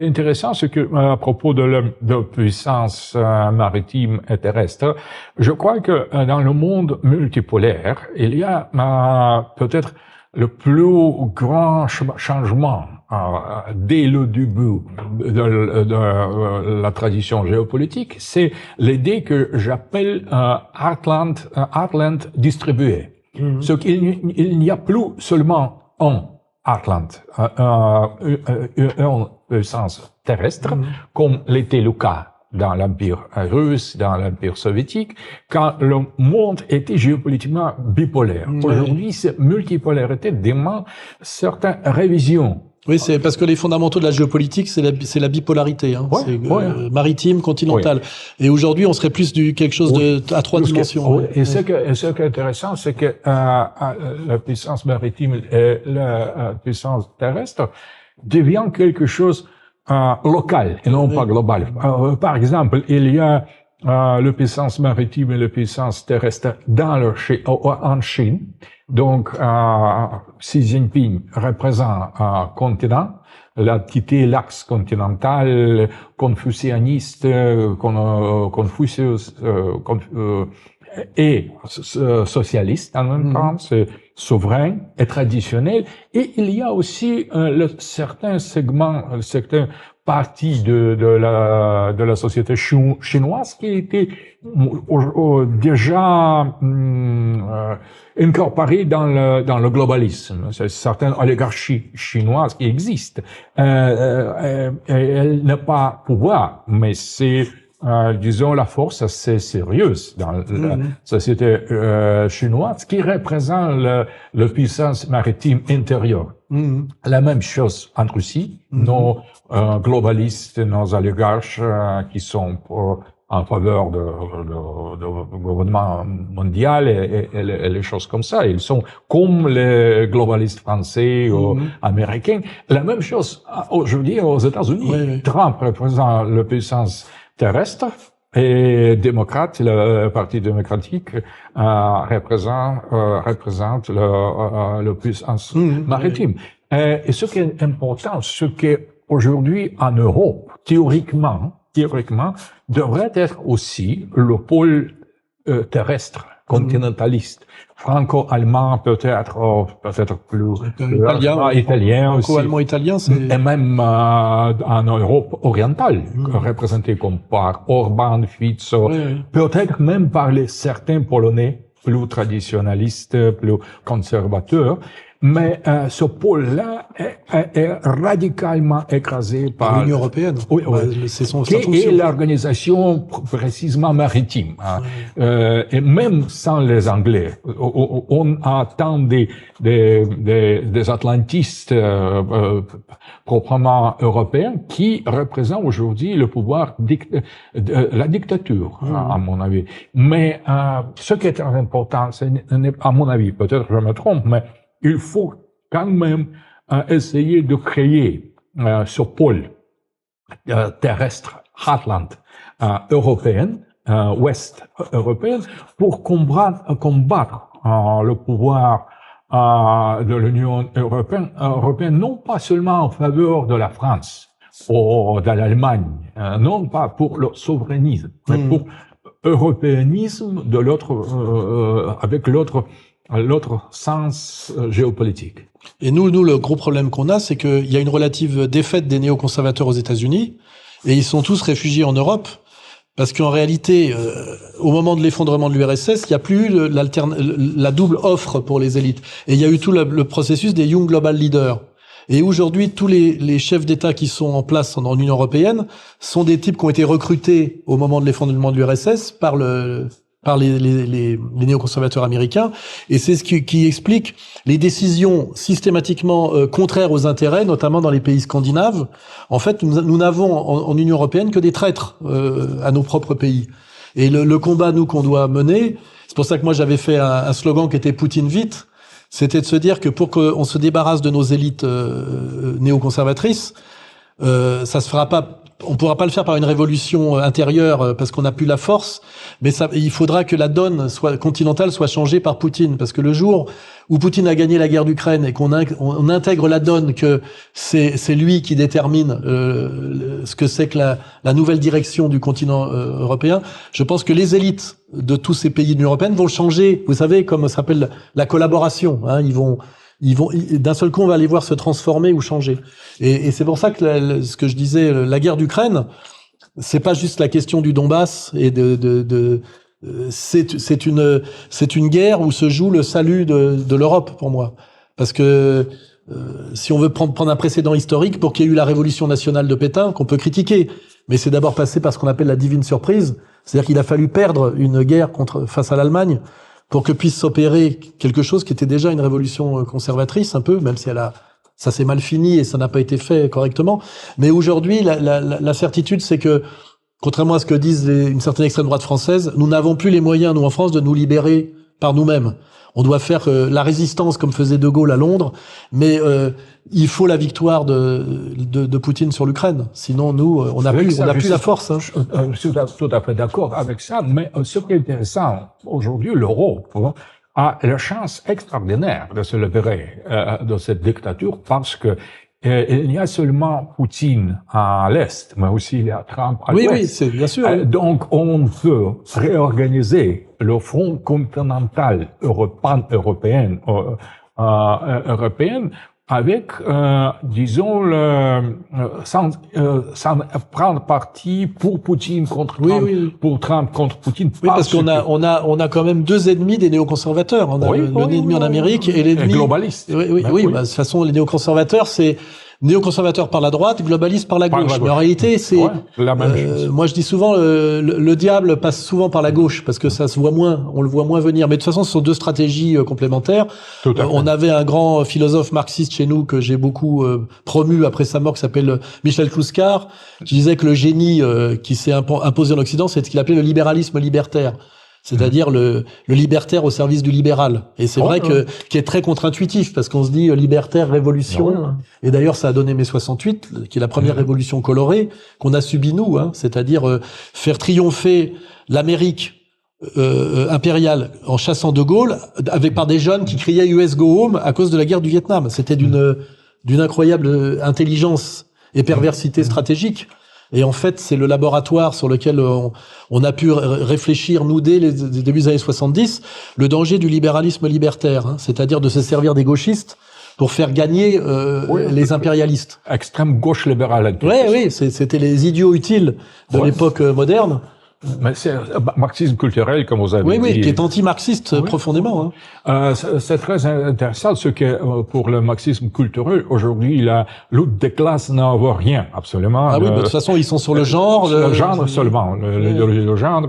Intéressant, c'est que à propos de puissance maritime et terrestre, je crois que dans le monde multipolaire, il y a peut-être le plus grand changement dès le début de la tradition géopolitique, c'est l'idée que j'appelle Heartland distribué. Mmh. Ce qu'il n'y a plus seulement un Heartland, une puissance terrestre, comme l'était le cas dans l'Empire russe, dans l'Empire soviétique, quand le monde était géopolitiquement bipolaire. Aujourd'hui, cette multipolarité demande certaines révisions. Oui, c'est parce que les fondamentaux de la géopolitique, c'est la bipolarité, hein. Ouais, c'est maritime, continentale. Et aujourd'hui, on serait plus quelque chose à trois dimensions. Et ce qui est intéressant, c'est que la puissance maritime et la puissance terrestre devient quelque chose local et non pas global. Par exemple, il y a la puissance maritime et la puissance terrestre en Chine. Donc, Xi Jinping représente un continent, il a quitté l'axe continental confucianiste, Confucius et socialiste en même temps, c'est souverain et traditionnel. Et il y a aussi certains segments, certaines parties de la société chinoise qui étaient déjà incorporées dans le globalisme. C'est certaines oligarchies chinoises qui existent. Elle n'a pas pouvoir, mais c'est disons, la force assez sérieuse dans la société chinoise qui représente la puissance maritime intérieure. La même chose en Russie, nos globalistes, nos oligarches qui sont en faveur du gouvernement mondial et les choses comme ça. Ils sont comme les globalistes français ou américains. La même chose aujourd'hui aux États-Unis. Oui. Trump représente la puissance terrestre et démocrate, le Parti démocratique représente la puissance maritime. Et ce qui est important, c'est qu'aujourd'hui en Europe, théoriquement, devrait être aussi le pôle terrestre, continentaliste, franco-allemand peut-être plus italien aussi, franco-allemand-italien, et même en Europe orientale, représenté comme par Orban, Fico, peut-être même par certains Polonais plus traditionnalistes, plus conservateurs. Mais ce pôle-là est radicalement écrasé par l'Union européenne. Oui. C'est son qui est l'organisation précisément maritime. Et même sans les Anglais, on attend des atlantistes proprement européens qui représentent aujourd'hui le pouvoir la dictature, à mon avis. Mais ce qui est très important, c'est, à mon avis, peut-être je me trompe, mais il faut quand même essayer de créer ce pôle terrestre, Heartland européen, ouest européen, pour combattre le pouvoir de l'Union européenne, non pas seulement en faveur de la France ou de l'Allemagne, non pas pour le souverainisme, mais pour européanisme de avec l'autre sens géopolitique. Et nous, le gros problème qu'on a, c'est qu'il y a une relative défaite des néoconservateurs aux États-Unis, et ils sont tous réfugiés en Europe, parce qu'en réalité, au moment de l'effondrement de l'URSS, il n'y a plus eu la double offre pour les élites. Et il y a eu tout le processus des Young Global Leaders. Et aujourd'hui, tous les chefs d'État qui sont en place en Union européenne sont des types qui ont été recrutés au moment de l'effondrement de l'URSS par les néoconservateurs américains, et c'est ce qui explique les décisions systématiquement contraires aux intérêts, notamment dans les pays scandinaves. En fait, nous n'avons en Union européenne que des traîtres à nos propres pays. Et le combat, nous, qu'on doit mener, c'est pour ça que moi j'avais fait un slogan qui était Poutine vite, c'était de se dire que pour qu'on se débarrasse de nos élites néoconservatrices, ça se fera pas on pourra pas le faire par une révolution intérieure parce qu'on n'a plus la force, mais il faudra que la donne continentale soit changée par Poutine, parce que le jour où Poutine a gagné la guerre d'Ukraine et qu'on intègre la donne que c'est lui qui détermine ce que c'est que la nouvelle direction du continent européen, je pense que les élites de tous ces pays de l'Union européenne vont changer. Vous savez, comme ça s'appelle la collaboration. Hein, ils vont d'un seul coup, on va les voir se transformer ou changer. Et c'est pour ça que ce que je disais, la guerre d'Ukraine, c'est pas juste la question du Donbass et c'est une guerre où se joue le salut de l'Europe pour moi. Parce que si on veut prendre un précédent historique, pour qu'il y ait eu la révolution nationale de Pétain, qu'on peut critiquer, mais c'est d'abord passé par ce qu'on appelle la divine surprise, c'est-à-dire qu'il a fallu perdre une guerre face à l'Allemagne pour que puisse s'opérer quelque chose qui était déjà une révolution conservatrice un peu, même si ça s'est mal fini et ça n'a pas été fait correctement. Mais aujourd'hui, la certitude, c'est que, contrairement à ce que disent une certaine extrême droite française, nous n'avons plus les moyens, nous en France, de nous libérer par nous-mêmes. On doit faire la résistance comme faisait De Gaulle à Londres, mais il faut la victoire de Poutine sur l'Ukraine. Sinon, nous, on n'a plus la force. Hein. Je suis tout à fait d'accord avec ça, mais ce qui est intéressant, aujourd'hui, l'Europe a la chance extraordinaire de se libérer de cette dictature, parce que il n'y a seulement Poutine à l'Est, mais aussi il y a Trump à l'Ouest. Oui, c'est bien sûr. Donc, on peut réorganiser le front continental européen avec, disons, sans prendre parti pour Poutine contre Trump, pour Trump contre Poutine. Oui, parce qu'on a quand même deux ennemis des néoconservateurs. On a l'ennemi en Amérique et l'ennemi globaliste. Oui. Bah, de toute façon, les néoconservateurs, c'est néoconservateur par la droite, globaliste par la gauche. Mais en réalité, c'est la même chose. Moi, je dis souvent, le diable passe souvent par la gauche parce que ça se voit moins, on le voit moins venir. Mais de toute façon, ce sont deux stratégies complémentaires. On avait un grand philosophe marxiste chez nous que j'ai beaucoup promu après sa mort, qui s'appelle Michel Clouscar, qui disait que le génie qui s'est imposé en Occident, c'est ce qu'il appelait le libéralisme libertaire. C'est-à-dire le libertaire au service du libéral. Et c'est vrai qui est très contre-intuitif, parce qu'on se dit libertaire, révolution. Et d'ailleurs, ça a donné mai 68, qui est la première révolution colorée qu'on a subie nous, hein. C'est-à-dire faire triompher l'Amérique impériale en chassant De Gaulle, par des jeunes qui criaient US Go Home à cause de la guerre du Vietnam. C'était d'une incroyable intelligence et perversité stratégique. Et en fait, c'est le laboratoire sur lequel on a pu réfléchir, nous, dès les débuts des années 70, le danger du libéralisme libertaire, hein, c'est-à-dire de se servir des gauchistes pour faire gagner les impérialistes. Extrême gauche libérale. Oui, c'était les idiots utiles de l'époque moderne. Mais c'est marxisme culturel, comme vous avez dit. Oui, qui est anti-marxiste profondément. Hein. C'est très intéressant ce que pour le marxisme culturel aujourd'hui, la lutte des classes n'en vaut rien absolument. Ah oui, de toute façon ils sont sur le genre. Le genre seulement, le genre,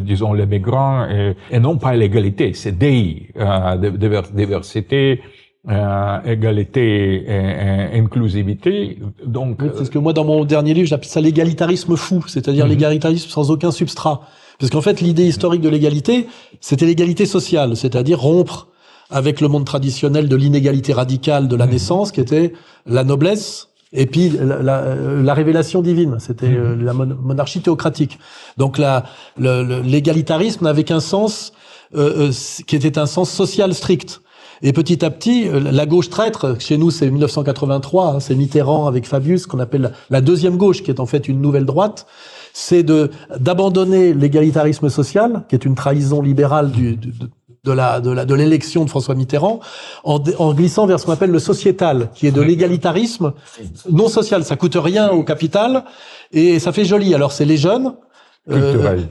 disons les migrants et non pas l'égalité, c'est diversité. Égalité et inclusivité. Donc, c'est ce que moi, dans mon dernier livre, j'appelle ça l'égalitarisme fou, c'est-à-dire l'égalitarisme sans aucun substrat. Parce qu'en fait, l'idée historique de l'égalité, c'était l'égalité sociale, c'est-à-dire rompre avec le monde traditionnel de l'inégalité radicale de la naissance, qui était la noblesse, et puis la révélation divine, c'était la monarchie théocratique. Donc l'égalitarisme n'avait qu'un sens qui était un sens social strict. Et petit à petit, la gauche traître, chez nous c'est 1983, hein, c'est Mitterrand avec Fabius, qu'on appelle la deuxième gauche, qui est en fait une nouvelle droite, c'est d'abandonner l'égalitarisme social, qui est une trahison libérale de l'élection de François Mitterrand, en glissant vers ce qu'on appelle le sociétal, qui est de l'égalitarisme non social. Ça coûte rien au capital et ça fait joli. Alors c'est les jeunes.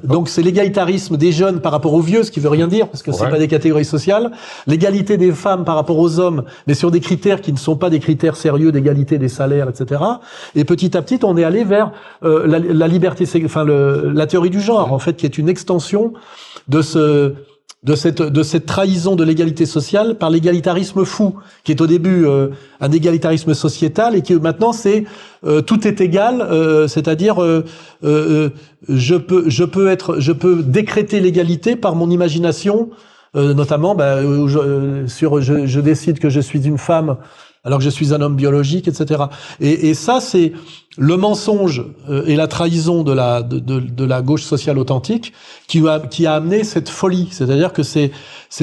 Donc c'est l'égalitarisme des jeunes par rapport aux vieux, ce qui veut rien dire parce que c'est pas des catégories sociales. L'égalité des femmes par rapport aux hommes, mais sur des critères qui ne sont pas des critères sérieux d'égalité des salaires, etc. Et petit à petit, on est allé vers la liberté, la théorie du genre en fait, qui est une extension de cette trahison de l'égalité sociale par l'égalitarisme fou, qui est au début un égalitarisme sociétal et qui maintenant c'est tout est égal, c'est-à-dire je peux décréter l'égalité par mon imagination notamment je décide que je suis une femme alors que je suis un homme biologique, etc. Et ça, c'est le mensonge et la trahison de la gauche sociale authentique qui a amené cette folie. C'est-à-dire que c'est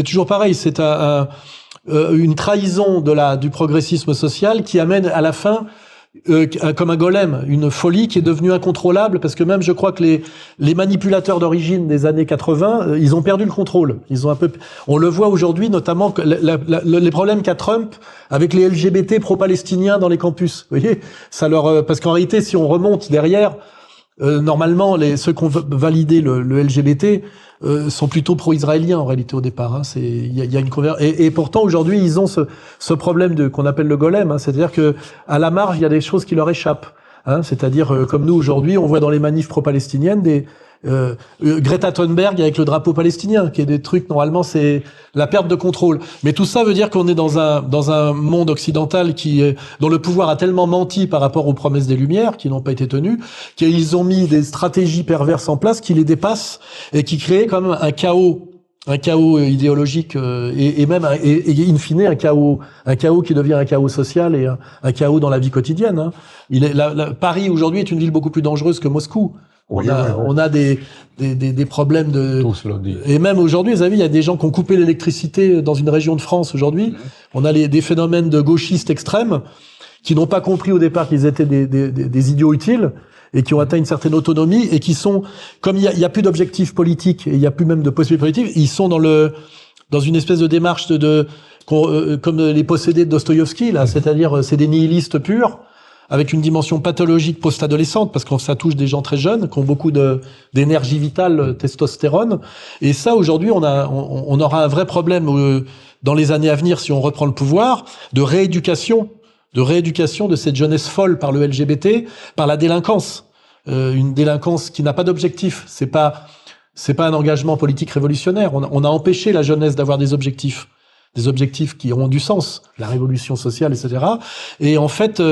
toujours pareil. C'est une trahison du progressisme social qui amène à la fin comme un golem, une folie qui est devenue incontrôlable, parce que même je crois que les manipulateurs d'origine des années 80, ils ont perdu le contrôle. On le voit aujourd'hui, notamment les problèmes qu'a Trump avec les LGBT pro-palestiniens dans les campus. Vous voyez, parce qu'en réalité, si on remonte derrière, normalement, ceux qui ont validé le LGBT sont plutôt pro-israéliens en réalité au départ. Hein. Il y a une et pourtant aujourd'hui ils ont ce problème qu'on appelle le golem, hein. C'est-à-dire que à la marge il y a des choses qui leur échappent. Hein. C'est-à-dire comme nous aujourd'hui on voit dans les manifs pro-palestiniennes Greta Thunberg avec le drapeau palestinien, qui est des trucs normalement c'est la perte de contrôle. Mais tout ça veut dire qu'on est dans un monde occidental dont le pouvoir a tellement menti par rapport aux promesses des Lumières qui n'ont pas été tenues, qu'ils ont mis des stratégies perverses en place qui les dépassent et qui créent quand même un chaos idéologique et même in fine un chaos qui devient un chaos social et un chaos dans la vie quotidienne. Hein. Paris aujourd'hui est une ville beaucoup plus dangereuse que Moscou. On a des problèmes et même aujourd'hui, vous avez vu, il y a des gens qui ont coupé l'électricité dans une région de France aujourd'hui. On a des phénomènes de gauchistes extrêmes qui n'ont pas compris au départ qu'ils étaient des idiots utiles et qui ont atteint une certaine autonomie et qui sont, comme il y a plus d'objectifs politiques et il y a plus même de possibilités politiques, ils sont dans une espèce de démarche comme les possédés de Dostoïevski là, c'est-à-dire c'est des nihilistes purs, avec une dimension pathologique post-adolescente, parce que ça touche des gens très jeunes, qui ont beaucoup d'énergie vitale, testostérone. Et ça, aujourd'hui, on aura un vrai problème dans les années à venir, si on reprend le pouvoir, de rééducation de cette jeunesse folle par le LGBT, par la délinquance. Une délinquance qui n'a pas d'objectif. C'est pas un engagement politique révolutionnaire. On a empêché la jeunesse d'avoir des objectifs qui ont du sens, la révolution sociale, etc. Et en fait,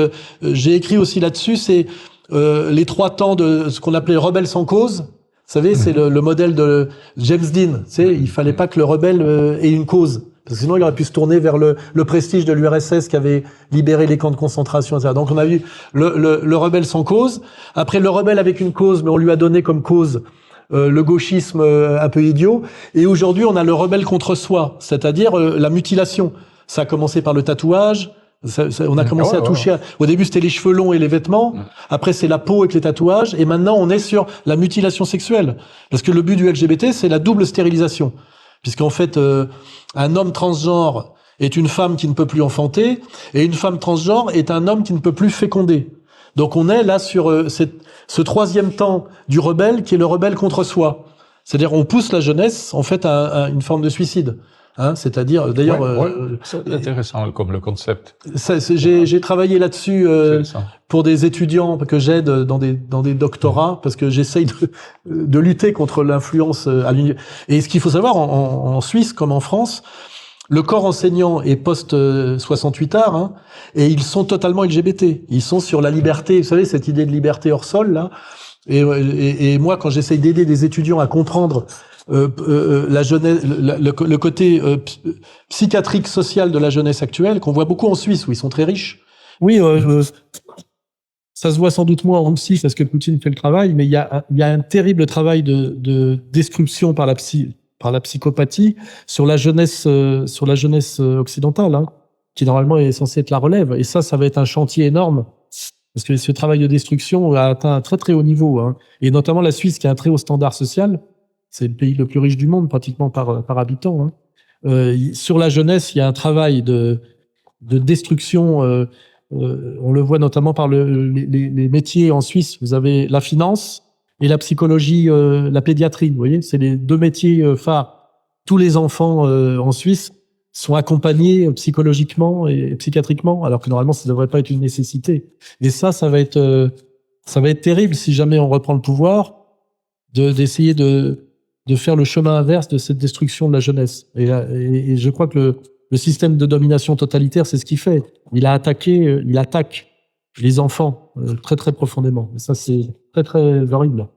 j'ai écrit aussi là-dessus, c'est les 3 temps de ce qu'on appelait rebelle sans cause. Vous savez, c'est le modèle de James Dean. Il fallait pas que le rebelle ait une cause, parce que sinon il aurait pu se tourner vers le prestige de l'URSS qui avait libéré les camps de concentration, etc. Donc on a vu le rebelle sans cause. Après le rebelle avec une cause, mais on lui a donné comme cause le gauchisme un peu idiot, et aujourd'hui on a le rebelle contre soi, c'est-à-dire la mutilation. Ça a commencé par le tatouage, on a commencé à toucher. Au début c'était les cheveux longs et les vêtements, après c'est la peau avec les tatouages, et maintenant on est sur la mutilation sexuelle. Parce que le but du LGBT c'est la double stérilisation, puisqu'en fait un homme transgenre est une femme qui ne peut plus enfanter, et une femme transgenre est un homme qui ne peut plus féconder. Donc on est là sur ce 3e temps du rebelle qui est le rebelle contre soi. C'est-à-dire on pousse la jeunesse en fait à une forme de suicide. Hein, c'est-à-dire d'ailleurs c'est intéressant comme le concept. J'ai travaillé là-dessus pour des étudiants que j'aide dans des doctorats, parce que j'essaye de lutter contre l'influence à l'université. Et ce qu'il faut savoir en Suisse comme en France, le corps enseignant est post-68 art, hein, et ils sont totalement LGBT. Ils sont sur la liberté, vous savez, cette idée de liberté hors sol, là. Et moi, quand j'essaye d'aider des étudiants à comprendre la jeunesse, le côté psychiatrique social de la jeunesse actuelle, qu'on voit beaucoup en Suisse, où ils sont très riches. Oui, ça se voit sans doute moins en Russie, parce que Poutine fait le travail, mais il y a un terrible travail de destruction par la psychopathie sur la jeunesse occidentale, hein, qui normalement est censée être la relève. Et ça va être un chantier énorme, parce que ce travail de destruction a atteint un très très haut niveau, hein. Et notamment la Suisse, qui a un très haut standard social. C'est le pays le plus riche du monde, pratiquement par habitant, hein. Sur la jeunesse, il y a un travail de destruction. On le voit notamment par les métiers en Suisse. Vous avez la finance et la psychologie, la pédiatrie. Vous voyez, c'est les 2 métiers phares. Tous les enfants en Suisse sont accompagnés psychologiquement et psychiatriquement, alors que normalement ça ne devrait pas être une nécessité. Et ça va être terrible si jamais on reprend le pouvoir, d'essayer de faire le chemin inverse de cette destruction de la jeunesse. Et je crois que le système de domination totalitaire, c'est ce qu'il fait. Il attaque les enfants très très profondément. Et ça, c'est très très horrible.